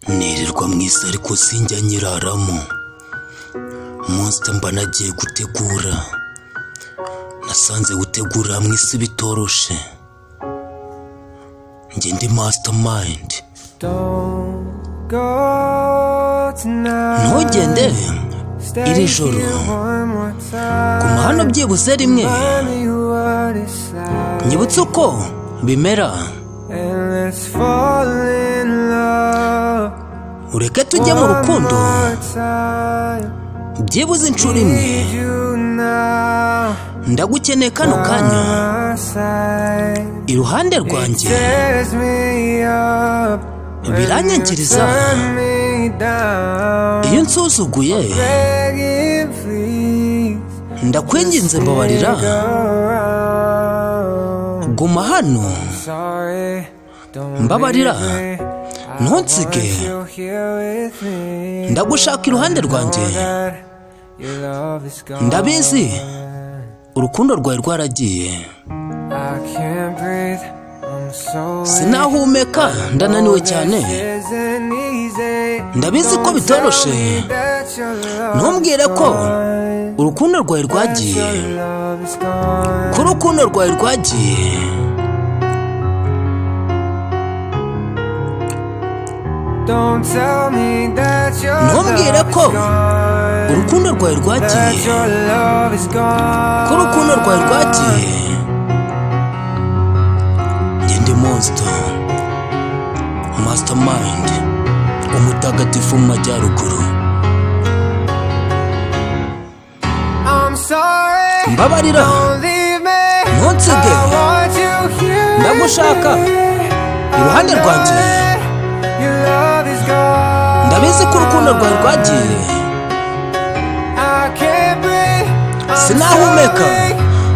nirirwa mwisi ariko sinjya nyiraramo. Monster mba nagiye gutegura, nasanze gutegura mwisi bitoroshe. Njye ndi mastermind. Ntugende iri joro, guma hano byibuze rimwe, nyibutse uko bimera. Ureke tujye mu rukundo byibuze inshuro imwe. Ndagukeneye kano kanya iruhande rwanjye, biranyangiriza iyo nsuzuguye. Ndakwinginze mbabarira, guma hano, mbabarira ntunsige. Ndagushaka iruhande rwanjye, ndabizi urukundo rwawe rwaragiye. Sinahumeka, ndananiwe cyane, ndabizi ko bitoroshe. Ntumbwire ko urukundo rwawe rwagiye, ko urukundo rwawe rwagiye. Ntumbwire ko urukundo rwawe rwagiye, ko urukundo rwawe rwagiye. Njye ndi Monster Mastermind, umutagatifu mu majyaruguru. Mbabarira ntunsige, ndagushaka iruhande rwanjye. Ndabizi ko urukundo rwawe rwagiye. Sinahumeka,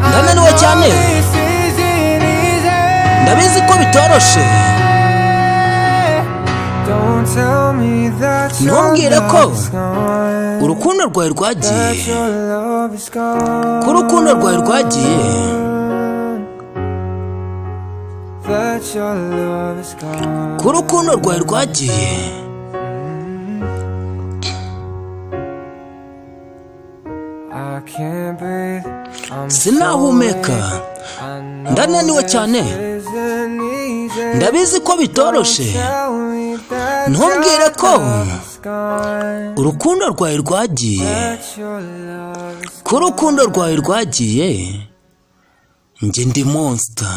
ndananiwe cyane, ndabizi ko bitoroshe. Ntumbwire ko urukundo rwawe rwagiye, ko urukundo rwawe rwagiye. Ko urukundo rwawe rwagiye. Sinahumeka, ndananiwe cyane, ndabizi ko bitoroshe. Ntumbwire ko urukundo rwawe rwagiye, ko urukundo rwawe rwagiye. Njye ndi Monster.